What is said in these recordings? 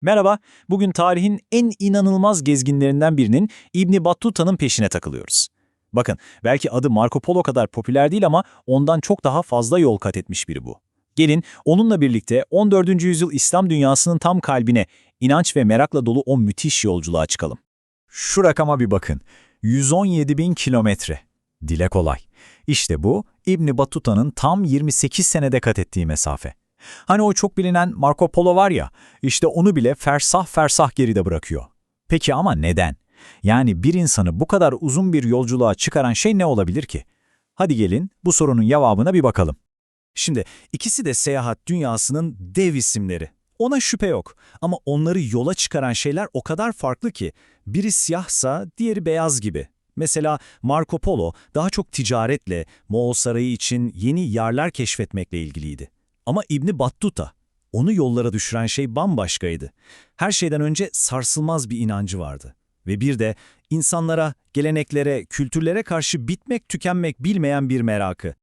Merhaba, bugün tarihin en inanılmaz gezginlerinden birinin İbn Battuta'nın peşine takılıyoruz. Bakın, belki adı Marco Polo kadar popüler değil ama ondan çok daha fazla yol kat etmiş biri bu. Gelin, onunla birlikte 14. yüzyıl İslam dünyasının tam kalbine, inanç ve merakla dolu o müthiş yolculuğa çıkalım. Şu rakama bir bakın, 117 bin kilometre. Dile kolay. İşte bu, İbn Battuta'nın tam 28 senede kat ettiği mesafe. Hani o çok bilinen Marco Polo var ya, işte onu bile fersah fersah geride bırakıyor. Peki ama neden? Yani bir insanı bu kadar uzun bir yolculuğa çıkaran şey ne olabilir ki? Hadi gelin bu sorunun cevabına bir bakalım. Şimdi ikisi de seyahat dünyasının dev isimleri. Ona şüphe yok ama onları yola çıkaran şeyler o kadar farklı ki biri siyahsa diğeri beyaz gibi. Mesela Marco Polo daha çok ticaretle, Moğol Sarayı için yeni yerler keşfetmekle ilgiliydi. Ama İbni Battuta, onu yollara düşüren şey bambaşkaydı. Her şeyden önce sarsılmaz bir inancı vardı. Ve bir de insanlara, geleneklere, kültürlere karşı bitmek tükenmek bilmeyen bir merakı.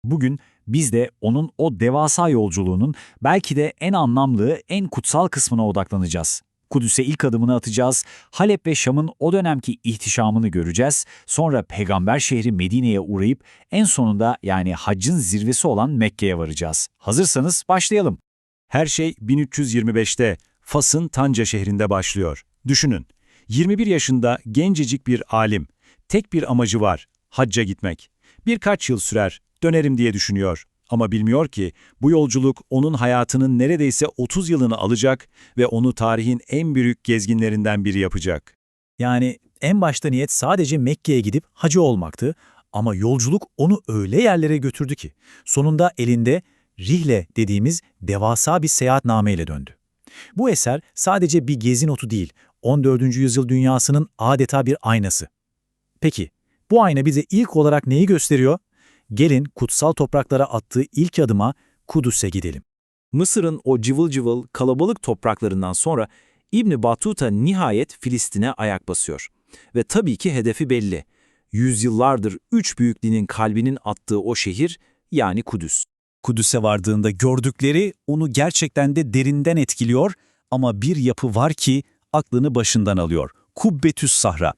Bugün biz de onun o devasa yolculuğunun belki de en anlamlı, en kutsal kısmına odaklanacağız. Kudüs'e ilk adımını atacağız, Halep ve Şam'ın o dönemki ihtişamını göreceğiz, sonra peygamber şehri Medine'ye uğrayıp en sonunda yani haccın zirvesi olan Mekke'ye varacağız. Hazırsanız başlayalım. Her şey 1325'te Fas'ın Tanca şehrinde başlıyor. Düşünün, 21 yaşında gencecik bir alim, tek bir amacı var, hacca gitmek. Birkaç yıl sürer, dönerim diye düşünüyor. Ama bilmiyor ki bu yolculuk onun hayatının neredeyse 30 yılını alacak ve onu tarihin en büyük gezginlerinden biri yapacak. Yani en başta niyet sadece Mekke'ye gidip hacı olmaktı ama yolculuk onu öyle yerlere götürdü ki sonunda elinde rihle dediğimiz devasa bir seyahatnameyle döndü. Bu eser sadece bir gezi notu değil, 14. yüzyıl dünyasının adeta bir aynası. Peki, bu ayna bize ilk olarak neyi gösteriyor? Gelin kutsal topraklara attığı ilk adıma Kudüs'e gidelim. Mısır'ın o cıvıl cıvıl kalabalık topraklarından sonra İbn Battuta nihayet Filistin'e ayak basıyor. Ve tabii ki hedefi belli. Yüzyıllardır üç büyük dinin kalbinin attığı o şehir yani Kudüs. Kudüs'e vardığında gördükleri onu gerçekten de derinden etkiliyor ama bir yapı var ki aklını başından alıyor. Kubbetüs Sahra.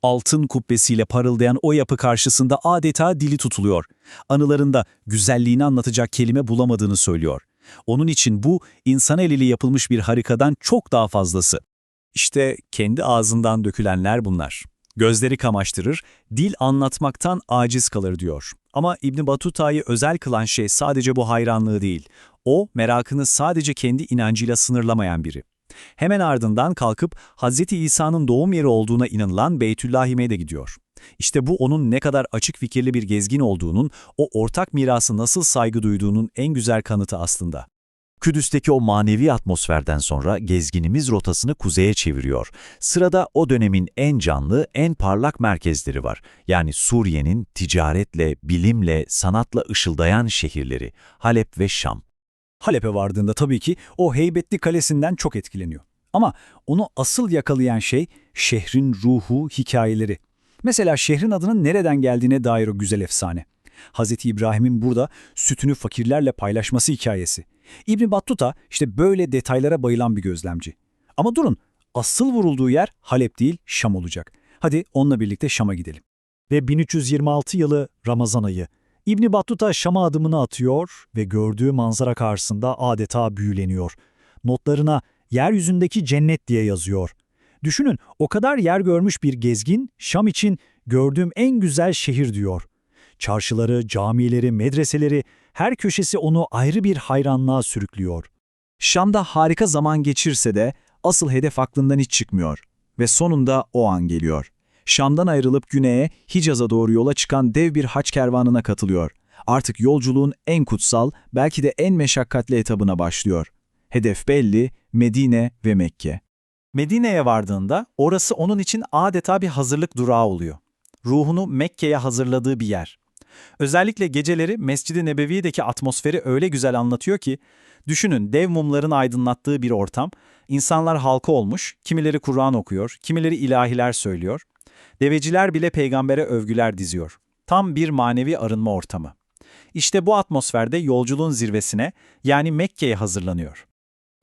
Altın kubbesiyle parıldayan o yapı karşısında adeta dili tutuluyor. Anılarında güzelliğini anlatacak kelime bulamadığını söylüyor. Onun için bu insan eliyle yapılmış bir harikadan çok daha fazlası. İşte kendi ağzından dökülenler bunlar. Gözleri kamaştırır, dil anlatmaktan aciz kalır diyor. Ama İbn Battuta'yı özel kılan şey sadece bu hayranlığı değil. O, merakını sadece kendi inancıyla sınırlamayan biri. Hemen ardından kalkıp Hz. İsa'nın doğum yeri olduğuna inanılan Beytüllahim'e de gidiyor. İşte bu onun ne kadar açık fikirli bir gezgin olduğunun, o ortak mirası nasıl saygı duyduğunun en güzel kanıtı aslında. Kudüs'teki o manevi atmosferden sonra gezginimiz rotasını kuzeye çeviriyor. Sırada o dönemin en canlı, en parlak merkezleri var. Yani Suriye'nin ticaretle, bilimle, sanatla ışıldayan şehirleri, Halep ve Şam. Halep'e vardığında tabii ki o heybetli kalesinden çok etkileniyor. Ama onu asıl yakalayan şey şehrin ruhu, hikayeleri. Mesela şehrin adının nereden geldiğine dair o güzel efsane. Hz. İbrahim'in burada sütünü fakirlerle paylaşması hikayesi. İbn Battuta işte böyle detaylara bayılan bir gözlemci. Ama durun, asıl vurulduğu yer Halep değil Şam olacak. Hadi onunla birlikte Şam'a gidelim. Ve 1326 yılı Ramazan ayı. İbn Battuta Şam'a adımını atıyor ve gördüğü manzara karşısında adeta büyüleniyor. Notlarına yeryüzündeki cennet diye yazıyor. Düşünün, o kadar yer görmüş bir gezgin Şam için gördüğüm en güzel şehir diyor. Çarşıları, camileri, medreseleri, her köşesi onu ayrı bir hayranlığa sürüklüyor. Şam'da harika zaman geçirse de asıl hedef aklından hiç çıkmıyor. Ve sonunda o an geliyor. Şam'dan ayrılıp güneye, Hicaz'a doğru yola çıkan dev bir haç kervanına katılıyor. Artık yolculuğun en kutsal, belki de en meşakkatli etabına başlıyor. Hedef belli, Medine ve Mekke. Medine'ye vardığında orası onun için adeta bir hazırlık durağı oluyor. Ruhunu Mekke'ye hazırladığı bir yer. Özellikle geceleri Mescid-i Nebevi'deki atmosferi öyle güzel anlatıyor ki, düşünün dev mumların aydınlattığı bir ortam, insanlar halka olmuş, kimileri Kur'an okuyor, kimileri ilahiler söylüyor. Deveciler bile peygambere övgüler diziyor. Tam bir manevi arınma ortamı. İşte bu atmosferde yolculuğun zirvesine yani Mekke'ye hazırlanıyor.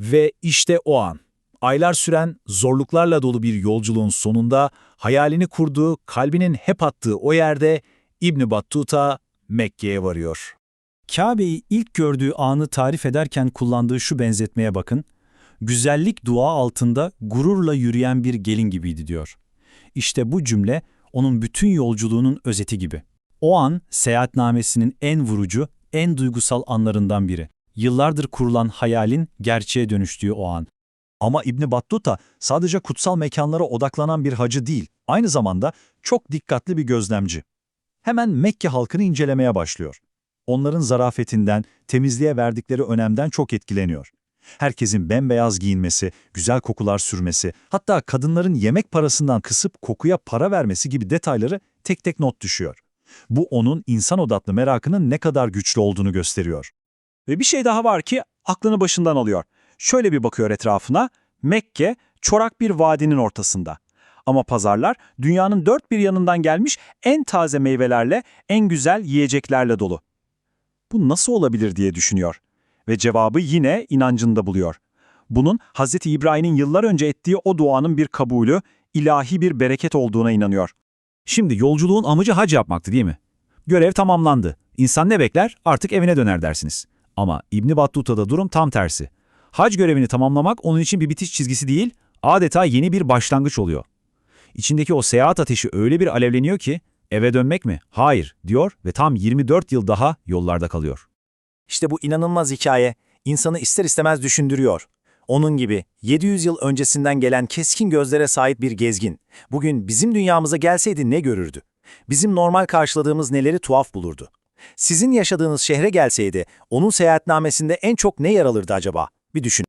Ve işte o an. Aylar süren, zorluklarla dolu bir yolculuğun sonunda hayalini kurduğu, kalbinin hep attığı o yerde İbn Battuta Mekke'ye varıyor. Kabe'yi ilk gördüğü anı tarif ederken kullandığı şu benzetmeye bakın. Güzellik dua altında gururla yürüyen bir gelin gibiydi diyor. İşte bu cümle onun bütün yolculuğunun özeti gibi. O an seyahatnamesinin en vurucu, en duygusal anlarından biri. Yıllardır kurulan hayalin gerçeğe dönüştüğü o an. Ama İbn Battuta sadece kutsal mekanlara odaklanan bir hacı değil, aynı zamanda çok dikkatli bir gözlemci. Hemen Mekke halkını incelemeye başlıyor. Onların zarafetinden, temizliğe verdikleri önemden çok etkileniyor. Herkesin bembeyaz giyinmesi, güzel kokular sürmesi, hatta kadınların yemek parasından kısıp kokuya para vermesi gibi detayları tek tek not düşüyor. Bu onun insan odaklı merakının ne kadar güçlü olduğunu gösteriyor. Ve bir şey daha var ki aklını başından alıyor. Şöyle bir bakıyor etrafına, Mekke çorak bir vadinin ortasında. Ama pazarlar dünyanın dört bir yanından gelmiş en taze meyvelerle, en güzel yiyeceklerle dolu. Bu nasıl olabilir diye düşünüyor. Ve cevabı yine inancında buluyor. Bunun Hz. İbrahim'in yıllar önce ettiği o duanın bir kabulü, ilahi bir bereket olduğuna inanıyor. Şimdi yolculuğun amacı hac yapmaktı değil mi? Görev tamamlandı. İnsan ne bekler? Artık evine döner dersiniz. Ama İbn Battuta'da durum tam tersi. Hac görevini tamamlamak onun için bir bitiş çizgisi değil, adeta yeni bir başlangıç oluyor. İçindeki o seyahat ateşi öyle bir alevleniyor ki, eve dönmek mi? Hayır, diyor ve tam 24 yıl daha yollarda kalıyor. İşte bu inanılmaz hikaye insanı ister istemez düşündürüyor. Onun gibi 700 yıl öncesinden gelen keskin gözlere sahip bir gezgin, bugün bizim dünyamıza gelseydi ne görürdü? Bizim normal karşıladığımız neleri tuhaf bulurdu? Sizin yaşadığınız şehre gelseydi, onun seyahatnamesinde en çok ne yer alırdı acaba? Bir düşün.